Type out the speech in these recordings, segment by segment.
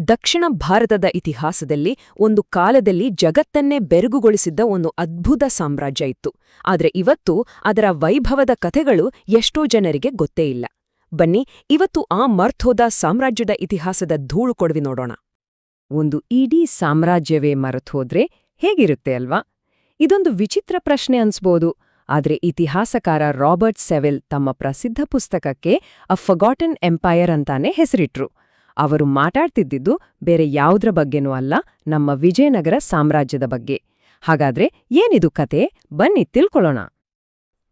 ದಕ್ಷಿಣ ಭಾರತದ ಇತಿಹಾಸದಲ್ಲಿ ಒಂದು ಕಾಲದಲ್ಲಿ ಜಗತ್ತನ್ನೇ ಬೆರಗುಗೊಳಿಸಿದ್ದ ಒಂದು ಅದ್ಭುತ ಸಾಮ್ರಾಜ್ಯ ಇತ್ತು. ಆದ್ರೆ ಇವತ್ತು ಅದರ ವೈಭವದ ಕಥೆಗಳು ಎಷ್ಟೋ ಜನರಿಗೆ ಗೊತ್ತೇ ಇಲ್ಲ. ಬನ್ನಿ, ಇವತ್ತು ಆ ಮರ್ತೋದ ಸಾಮ್ರಾಜ್ಯದ ಇತಿಹಾಸದ ಧೂಳು ಕೊಡವಿ ನೋಡೋಣ. ಒಂದು ಇಡೀ ಸಾಮ್ರಾಜ್ಯವೇ ಮರೆತೋದ್ರೆ ಹೇಗಿರುತ್ತೆ ಅಲ್ವಾ? ಇದೊಂದು ವಿಚಿತ್ರ ಪ್ರಶ್ನೆ ಅನ್ಸ್ಬೋದು. ಆದ್ರೆ ಇತಿಹಾಸಕಾರ ರಾಬರ್ಟ್ ಸೆವಿಲ್ ತಮ್ಮ ಪ್ರಸಿದ್ಧ ಪುಸ್ತಕಕ್ಕೆ ಅ ಫರ್ಗಾಟನ್ ಎಂಪೈರ್ ಅಂತಾನೆ ಹೆಸರಿಟ್ರು. ಅವರು ಮಾತಾಡ್ತಿದ್ದಿದ್ದು ಬೇರೆ ಯಾವುದ್ರ ಬಗ್ಗೆನೂ ಅಲ್ಲ, ನಮ್ಮ ವಿಜಯನಗರ ಸಾಮ್ರಾಜ್ಯದ ಬಗ್ಗೆ. ಹಾಗಾದ್ರೆ ಏನಿದು ಕತೆ? ಬನ್ನಿ ತಿಳ್ಕೊಳ್ಳೋಣ.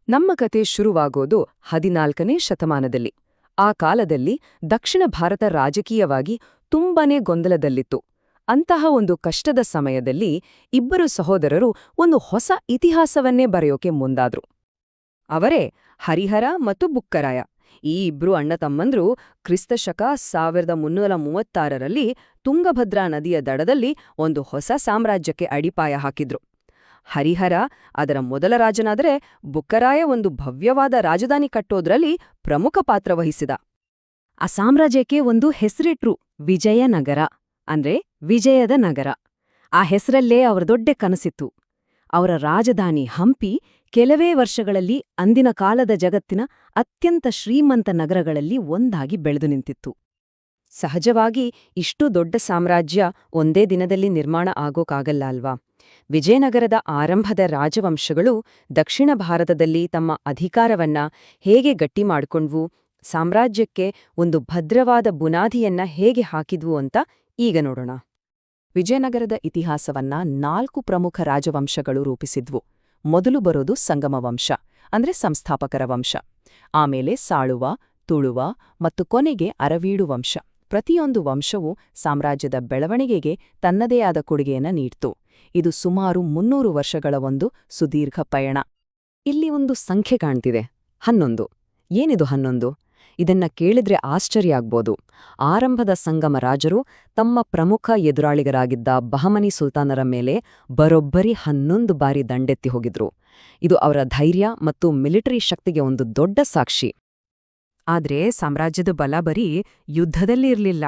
ನಮ್ಮ ಕತೆ ಶುರುವಾಗೋದು 14ನೇ ಶತಮಾನದಲ್ಲಿ. ಆ ಕಾಲದಲ್ಲಿ ದಕ್ಷಿಣ ಭಾರತ ರಾಜಕೀಯವಾಗಿ ತುಂಬಾನೇ ಗೊಂದಲದಲ್ಲಿತ್ತು. ಅಂತಹ ಒಂದು ಕಷ್ಟದ ಸಮಯದಲ್ಲಿ ಇಬ್ಬರು ಸಹೋದರರು ಒಂದು ಹೊಸ ಇತಿಹಾಸವನ್ನೇ ಬರೆಯೋಕೆ ಮುಂದಾದ್ರು. ಅವರೇ ಹರಿಹರ ಮತ್ತು ಬುಕ್ಕರಾಯ. ಈ ಇಬ್ರು ಅಣ್ಣತಮ್ಮಂದ್ರು ಕ್ರಿಸ್ತಶಕ 1336ರಲ್ಲಿ ತುಂಗಭದ್ರಾ ನದಿಯ ದಡದಲ್ಲಿ ಒಂದು ಹೊಸ ಸಾಮ್ರಾಜ್ಯಕ್ಕೆ ಅಡಿಪಾಯ ಹಾಕಿದ್ರು. ಹರಿಹರ ಅದರ ಮೊದಲ ರಾಜನಾದರೆ, ಬುಕ್ಕರಾಯ ಒಂದು ಭವ್ಯವಾದ ರಾಜಧಾನಿ ಕಟ್ಟೋದ್ರಲ್ಲಿ ಪ್ರಮುಖ ಪಾತ್ರ ವಹಿಸಿದ. ಆ ಸಾಮ್ರಾಜ್ಯಕ್ಕೆ ಒಂದು ಹೆಸರಿಟ್ರು, ವಿಜಯನಗರ, ಅಂದ್ರೆ ವಿಜಯದ ನಗರ. ಆ ಹೆಸರಲ್ಲೇ ಅವರ ದೊಡ್ಡ ಕನಸಿತ್ತು. ಅವರ ರಾಜಧಾನಿ ಹಂಪಿ ಕೆಲವೇ ವರ್ಷಗಳಲ್ಲಿ ಅಂದಿನ ಕಾಲದ ಜಗತ್ತಿನ ಅತ್ಯಂತ ಶ್ರೀಮಂತ ನಗರಗಳಲ್ಲಿ ಒಂದಾಗಿ ಬೆಳೆದು ನಿಂತಿತ್ತು. ಸಹಜವಾಗಿ ಇಷ್ಟು ದೊಡ್ಡ ಸಾಮ್ರಾಜ್ಯ ಒಂದೇ ದಿನದಲ್ಲಿ ನಿರ್ಮಾಣ ಆಗೋಕಾಗಲ್ಲ ಅಲ್ವಾ? ವಿಜಯನಗರದ ಆರಂಭದ ರಾಜವಂಶಗಳು ದಕ್ಷಿಣ ಭಾರತದಲ್ಲಿ ತಮ್ಮ ಅಧಿಕಾರವನ್ನ ಹೇಗೆ ಗಟ್ಟಿ ಮಾಡ್ಕೊಂಡ್ವು, ಸಾಮ್ರಾಜ್ಯಕ್ಕೆ ಒಂದು ಭದ್ರವಾದ ಬುನಾದಿಯನ್ನ ಹೇಗೆ ಹಾಕಿದ್ವು ಅಂತ ಈಗ ನೋಡೋಣ. ವಿಜಯನಗರದ ಇತಿಹಾಸವನ್ನ 4 ಪ್ರಮುಖ ರಾಜವಂಶಗಳು ರೂಪಿಸಿದ್ವು. ಮೊದಲು ಬರೋದು ಸಂಗಮ ವಂಶ, ಅಂದ್ರೆ ಸಂಸ್ಥಾಪಕರ ವಂಶ. ಆಮೇಲೆ ಸಾಳುವ, ತುಳುವ ಮತ್ತು ಕೊನೆಗೆ ಅರವೀಡು ವಂಶ. ಪ್ರತಿಯೊಂದು ವಂಶವೂ ಸಾಮ್ರಾಜ್ಯದ ಬೆಳವಣಿಗೆಗೆ ತನ್ನದೇ ಆದ ಕೊಡುಗೆಯನ್ನ ನೀಡ್ತು. ಇದು ಸುಮಾರು 300 ವರ್ಷಗಳ ಒಂದು ಸುದೀರ್ಘ ಪಯಣ. ಇಲ್ಲಿ ಒಂದು ಸಂಖ್ಯೆ ಕಾಣ್ತಿದೆ, 11. ಏನಿದು 11? ಇದನ್ನ ಕೇಳಿದ್ರೆ ಆಶ್ಚರ್ಯ ಆಗ್ಬೋದು. ಆರಂಭದ ಸಂಗಮ ರಾಜರು ತಮ್ಮ ಪ್ರಮುಖ ಎದುರಾಳಿಗರಾಗಿದ್ದ ಬಹಮನಿ ಸುಲ್ತಾನರ ಮೇಲೆ ಬರೋಬ್ಬರಿ 11 ಬಾರಿ ದಂಡೆತ್ತಿ ಹೋಗಿದ್ರು. ಇದು ಅವರ ಧೈರ್ಯ ಮತ್ತು ಮಿಲಿಟರಿ ಶಕ್ತಿಗೆ ಒಂದು ದೊಡ್ಡ ಸಾಕ್ಷಿ. ಆದ್ರೆ ಸಾಮ್ರಾಜ್ಯದ ಬಲ ಬರೀ ಯುದ್ಧದಲ್ಲಿ ಇರ್ಲಿಲ್ಲ.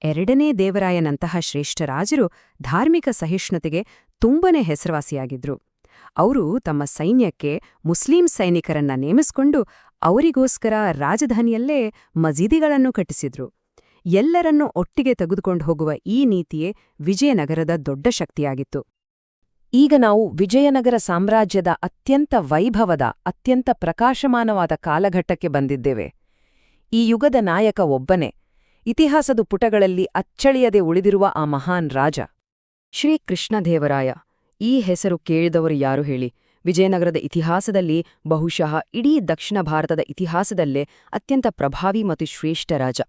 2ನೇ ದೇವರಾಯನಂತಹ ಶ್ರೇಷ್ಠ ರಾಜರು ಧಾರ್ಮಿಕ ಸಹಿಷ್ಣುತೆಗೆ ತುಂಬನೇ ಹೆಸರುವಾಸಿಯಾಗಿದ್ರು. ಅವರು ತಮ್ಮ ಸೈನ್ಯಕ್ಕೆ ಮುಸ್ಲಿಂ ಸೈನಿಕರನ್ನ ನೇಮಿಸಿಕೊಂಡು ಅವರಿಗೋಸ್ಕರ ರಾಜಧಾನಿಯಲ್ಲೇ ಮಸೀದಿಗಳನ್ನು ಕಟ್ಟಿಸಿದ್ರು. ಎಲ್ಲರನ್ನೂ ಒಟ್ಟಿಗೆ ತೆಗೆದುಕೊಂಡು ಹೋಗುವ ಈ ನೀತಿಯೇ ವಿಜಯನಗರದ ದೊಡ್ಡ ಶಕ್ತಿಯಾಗಿತ್ತು. ಈಗ ನಾವು ವಿಜಯನಗರ ಸಾಮ್ರಾಜ್ಯದ ಅತ್ಯಂತ ವೈಭವದ, ಅತ್ಯಂತ ಪ್ರಕಾಶಮಾನವಾದ ಕಾಲಘಟ್ಟಕ್ಕೆ ಬಂದಿದ್ದೇವೆ. ಈ ಯುಗದ ನಾಯಕ ಒಬ್ಬನೇ, ಇತಿಹಾಸದ ಪುಟಗಳಲ್ಲಿ ಅಚ್ಚಳಿಯದೆ ಉಳಿದಿರುವ ಆ ಮಹಾನ್ ರಾಜ ಶ್ರೀ ಕೃಷ್ಣದೇವರಾಯ. ಈ ಹೆಸರು ಕೇಳಿದವರು ಯಾರು ಹೇಳಿ? ವಿಜಯನಗರದ ಇತಿಹಾಸದಲ್ಲಿ ಬಹುಶಃ ಇಡೀ ದಕ್ಷಿಣ ಭಾರತದ ಇತಿಹಾಸದಲ್ಲೇ ಅತ್ಯಂತ ಪ್ರಭಾವಿ ಮತ್ತು ಶ್ರೇಷ್ಠ ರಾಜ.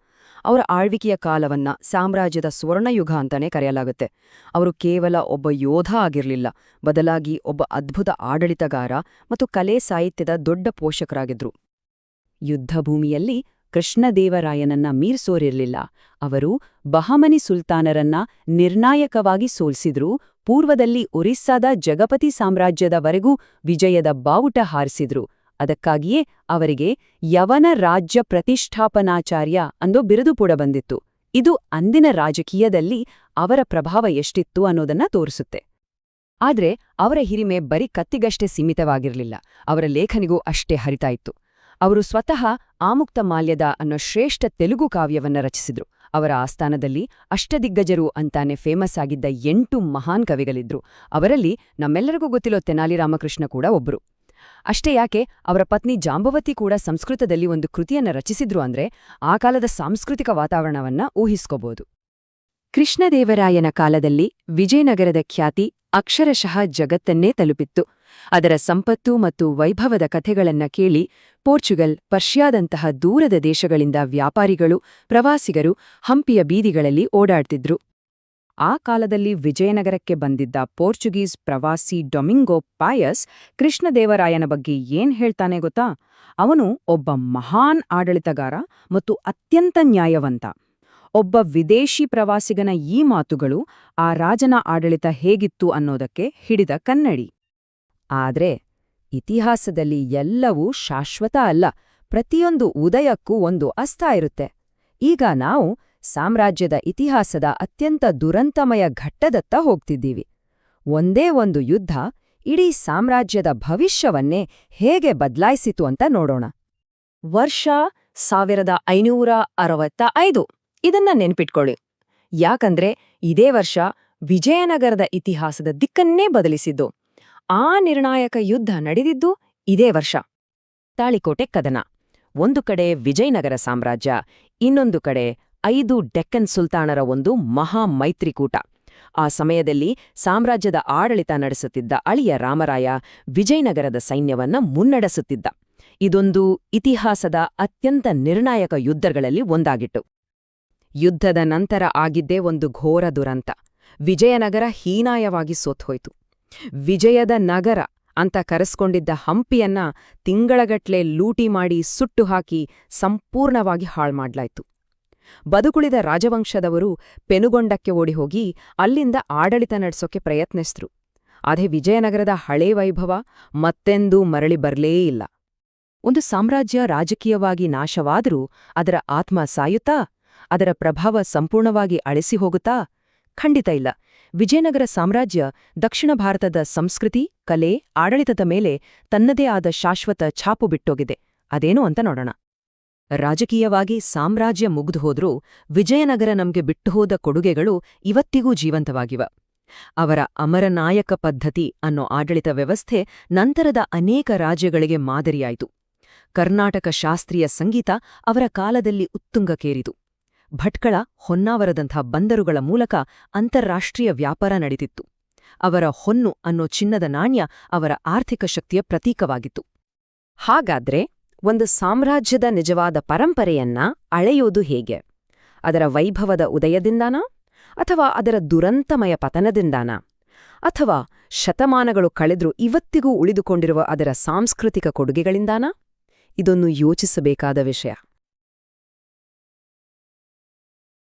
ಅವರ ಆಳ್ವಿಕೆಯ ಕಾಲವನ್ನ ಸಾಮ್ರಾಜ್ಯದ ಸ್ವರ್ಣಯುಗ ಅಂತಾನೆ ಕರೆಯಲಾಗುತ್ತೆ. ಅವರು ಕೇವಲ ಒಬ್ಬ ಯೋಧ ಆಗಿರಲಿಲ್ಲ, ಬದಲಾಗಿ ಒಬ್ಬ ಅದ್ಭುತ ಆಡಳಿತಗಾರ ಮತ್ತು ಕಲೆ ಸಾಹಿತ್ಯದ ದೊಡ್ಡ ಪೋಷಕರಾಗಿದ್ರು. ಯುದ್ಧಭೂಮಿಯಲ್ಲಿ ಕೃಷ್ಣದೇವರಾಯನನ್ನ ಮೀರ್ಸೋರಿರ್ಲಿಲ್ಲ. ಅವರು ಬಹಮನಿ ಸುಲ್ತಾನರನ್ನ ನಿರ್ಣಾಯಕವಾಗಿ ಸೋಲ್ಸಿದ್ರು. ಪೂರ್ವದಲ್ಲಿ ಒರಿಸ್ಸಾದ ಜಗಪತಿ ಸಾಮ್ರಾಜ್ಯದವರೆಗೂ ವಿಜಯದ ಬಾವುಟ ಹಾರಿಸಿದ್ರು. ಅದಕ್ಕಾಗಿಯೇ ಅವರಿಗೆ ಯವನ ರಾಜ್ಯ ಪ್ರತಿಷ್ಠಾಪನಾಚಾರ್ಯ ಅಂದೋ ಬಿರುದು ಕೂಡ ಬಂದಿತ್ತು. ಇದು ಅಂದಿನ ರಾಜಕೀಯದಲ್ಲಿ ಅವರ ಪ್ರಭಾವ ಎಷ್ಟಿತ್ತು ಅನ್ನೋದನ್ನ ತೋರಿಸುತ್ತೆ. ಆದ್ರೆ ಅವರ ಹಿರಿಮೆ ಬರೀ ಕತ್ತಿಗಷ್ಟೇ ಸೀಮಿತವಾಗಿರಲಿಲ್ಲ, ಅವರ ಲೇಖನಿಗೂ ಅಷ್ಟೇ ಹರಿತಾ ಇತ್ತು. ಅವರು ಸ್ವತಃ ಆಮುಕ್ತ ಮಾಲ್ಯದ ಅನ್ನೋ ಶ್ರೇಷ್ಠ ತೆಲುಗು ಕಾವ್ಯವನ್ನ ರಚಿಸಿದ್ರು. ಅವರ ಆಸ್ಥಾನದಲ್ಲಿ ಅಷ್ಟದಿಗ್ಗಜರು ಅಂತಾನೆ ಫೇಮಸ್ ಆಗಿದ್ದ 8 ಮಹಾನ್ ಕವಿಗಳಿದ್ರು. ಅವರಲ್ಲಿ ನಮ್ಮೆಲ್ಲರಿಗೂ ಗೊತ್ತಿರೋ ತೆನಾಲಿ ರಾಮಕೃಷ್ಣ ಕೂಡ ಒಬ್ರು. ಅಷ್ಟೇ ಯಾಕೆ, ಅವರ ಪತ್ನಿ ಜಾಂಬವತಿ ಕೂಡ ಸಂಸ್ಕೃತದಲ್ಲಿ ಒಂದು ಕೃತಿಯನ್ನ ರಚಿಸಿದ್ರು. ಅಂದ್ರೆ ಆ ಕಾಲದ ಸಾಂಸ್ಕೃತಿಕ ವಾತಾವರಣವನ್ನ ಊಹಿಸ್ಕೋಬಹುದು. ಕೃಷ್ಣದೇವರಾಯನ ಕಾಲದಲ್ಲಿ ವಿಜಯನಗರದ ಖ್ಯಾತಿ ಅಕ್ಷರಶಃ ಜಗತ್ತನ್ನೇ ತಲುಪಿತ್ತು. ಅದರ ಸಂಪತ್ತು ಮತ್ತು ವೈಭವದ ಕಥೆಗಳನ್ನ ಕೇಳಿ ಪೋರ್ಚುಗಲ್, ಪರ್ಷಿಯಾದಂತಹ ದೂರದ ದೇಶಗಳಿಂದ ವ್ಯಾಪಾರಿಗಳು, ಪ್ರವಾಸಿಗರು ಹಂಪಿಯ ಬೀದಿಗಳಲ್ಲಿ ಓಡಾಡ್ತಿದ್ರು. ಆ ಕಾಲದಲ್ಲಿ ವಿಜಯನಗರಕ್ಕೆ ಬಂದಿದ್ದ ಪೋರ್ಚುಗೀಸ್ ಪ್ರವಾಸಿ ಡೊಮಿಂಗೋ ಪಾಯಸ್ ಕೃಷ್ಣದೇವರಾಯನ ಬಗ್ಗೆ ಏನ್ ಹೇಳ್ತಾನೆ ಗೊತ್ತಾ? ಅವನು ಒಬ್ಬ ಮಹಾನ್ ಆಡಳಿತಗಾರ ಮತ್ತು ಅತ್ಯಂತ ನ್ಯಾಯವಂತ. ಒಬ್ಬ ವಿದೇಶಿ ಪ್ರವಾಸಿಗನ ಈ ಮಾತುಗಳು ಆ ರಾಜನ ಆಡಳಿತ ಹೇಗಿತ್ತು ಅನ್ನೋದಕ್ಕೆ ಹಿಡಿದ ಕನ್ನಡಿ. ಆದ್ರೆ ಇತಿಹಾಸದಲ್ಲಿ ಎಲ್ಲವೂ ಶಾಶ್ವತ ಅಲ್ಲ. ಪ್ರತಿಯೊಂದು ಉದಯಕ್ಕೂ ಒಂದು ಅಸ್ತ ಇರುತ್ತೆ. ಈಗ ನಾವು ಸಾಮ್ರಾಜ್ಯದ ಇತಿಹಾಸದ ಅತ್ಯಂತ ದುರಂತಮಯ ಘಟ್ಟದತ್ತ ಹೋಗ್ತಿದ್ದೀವಿ. ಒಂದೇ ಒಂದು ಯುದ್ಧ ಇಡೀ ಸಾಮ್ರಾಜ್ಯದ ಭವಿಷ್ಯವನ್ನೇ ಹೇಗೆ ಬದಲಾಯಿಸಿತು ಅಂತ ನೋಡೋಣ. ವರ್ಷ 1565. ಇದನ್ನ ನೆನ್ಪಿಟ್ಕೊಳ್ಳಿ. ಯಾಕಂದ್ರೆ ಇದೇ ವರ್ಷ ವಿಜಯನಗರದ ಇತಿಹಾಸದ ದಿಕ್ಕನ್ನೇ ಬದಲಿಸಿದ್ದು. ಆ ನಿರ್ಣಾಯಕ ಯುದ್ಧ ನಡೆದಿದ್ದು ಇದೇ ವರ್ಷ. ತಾಳಿಕೋಟೆ ಕದನ. ಒಂದು ಕಡೆ ವಿಜಯನಗರ ಸಾಮ್ರಾಜ್ಯ, ಇನ್ನೊಂದು ಕಡೆ 5 ಡೆಕ್ಕನ್ ಸುಲ್ತಾನರ ಒಂದು ಮಹಾ ಮೈತ್ರಿಕೂಟ. ಆ ಸಮಯದಲ್ಲಿ ಸಾಮ್ರಾಜ್ಯದ ಆಡಳಿತ ನಡೆಸುತ್ತಿದ್ದ ಅಳಿಯ ರಾಮರಾಯ ವಿಜಯನಗರದ ಸೈನ್ಯವನ್ನ ಮುನ್ನಡೆಸುತ್ತಿದ್ದ. ಇದೊಂದು ಇತಿಹಾಸದ ಅತ್ಯಂತ ನಿರ್ಣಾಯಕ ಯುದ್ಧಗಳಲ್ಲಿ ಒಂದಾಗಿತ್ತು. ಯುದ್ಧದ ನಂತರ ಆಗಿದ್ದೇ ಒಂದು ಘೋರ ದುರಂತ. ವಿಜಯನಗರ ಹೀನಾಯವಾಗಿ ಸೋತ್ಹೋಯ್ತು. ವಿಜಯದ ನಗರ ಅಂತ ಕರೆಸ್ಕೊಂಡಿದ್ದ ಹಂಪಿಯನ್ನ ತಿಂಗಳಗಟ್ಲೆ ಲೂಟಿ ಮಾಡಿ ಸುಟ್ಟು ಹಾಕಿ ಸಂಪೂರ್ಣವಾಗಿ ಹಾಳ್ಮಾಡ್ಲಾಯ್ತು. ಬದುಕುಳಿದ ರಾಜವಂಶದವರು ಪೆನುಗೊಂಡಕ್ಕೆ ಓಡಿಹೋಗಿ ಅಲ್ಲಿಂದ ಆಡಳಿತ ನಡೆಸೋಕೆ ಪ್ರಯತ್ನಿಸಿದ್ರು. ಅದೇ ವಿಜಯನಗರದ ಹಳೇ ವೈಭವ ಮತ್ತೆಂದೂ ಮರಳಿ ಬರಲೇ ಇಲ್ಲ. ಒಂದು ಸಾಮ್ರಾಜ್ಯ ರಾಜಕೀಯವಾಗಿ ನಾಶವಾದರೂ ಅದರ ಆತ್ಮ ಸಾಯುತ್ತಾ? ಅದರ ಪ್ರಭಾವ ಸಂಪೂರ್ಣವಾಗಿ ಅಳಿಸಿ ಹೋಗುತ್ತಾ? ಖಂಡಿತ ಇಲ್ಲ. ವಿಜಯನಗರ ಸಾಮ್ರಾಜ್ಯ ದಕ್ಷಿಣ ಭಾರತದ ಸಂಸ್ಕೃತಿ, ಕಲೆ, ಆಡಳಿತದ ಮೇಲೆ ತನ್ನದೇ ಆದ ಶಾಶ್ವತ ಛಾಪು ಬಿಟ್ಟೋಗಿದೆ. ಅದೇನು ಅಂತ ನೋಡೋಣ. ರಾಜಕೀಯವಾಗಿ ಸಾಮ್ರಾಜ್ಯ ಮುಗ್ದುಹೋದ್ರೂ ವಿಜಯನಗರ ನಮ್ಗೆ ಬಿಟ್ಟುಹೋದ ಕೊಡುಗೆಗಳು ಇವತ್ತಿಗೂ ಜೀವಂತವಾಗಿವ. ಅವರ ಅಮರನಾಯಕ ಪದ್ಧತಿ ಅನ್ನೋ ಆಡಳಿತ ವ್ಯವಸ್ಥೆ ನಂತರದ ಅನೇಕ ರಾಜ್ಯಗಳಿಗೆ ಮಾದರಿಯಾಯಿತು. ಕರ್ನಾಟಕ ಶಾಸ್ತ್ರೀಯ ಸಂಗೀತ ಅವರ ಕಾಲದಲ್ಲಿ ಉತ್ತುಂಗಕ್ಕೇರಿತು. ಭಟ್ಕಳ, ಹೊನ್ನಾವರದಂಥ ಬಂದರುಗಳ ಮೂಲಕ ಅಂತಾರಾಷ್ಟ್ರೀಯ ವ್ಯಾಪಾರ ನಡೀತಿತ್ತು. ಅವರ ಹೊನ್ನು ಅನ್ನೋ ಚಿನ್ನದ ನಾಣ್ಯ ಅವರ ಆರ್ಥಿಕ ಶಕ್ತಿಯ ಪ್ರತೀಕವಾಗಿತ್ತು. ಹಾಗಾದ್ರೆ ಒಂದು ಸಾಮ್ರಾಜ್ಯದ ನಿಜವಾದ ಪರಂಪರೆಯನ್ನ ಅಳೆಯೋದು ಹೇಗೆ? ಅದರ ವೈಭವದ ಉದಯದಿಂದಾನಾ? ಅಥವಾ ಅದರ ದುರಂತಮಯ ಪತನದಿಂದಾನಾ? ಅಥವಾ ಶತಮಾನಗಳು ಕಳೆದ್ರೂ ಇವತ್ತಿಗೂ ಉಳಿದುಕೊಂಡಿರುವ ಅದರ ಸಾಂಸ್ಕೃತಿಕ ಕೊಡುಗೆಗಳಿಂದಾನಾ? ಇದೊಂದು ಯೋಚಿಸಬೇಕಾದ ವಿಷಯ.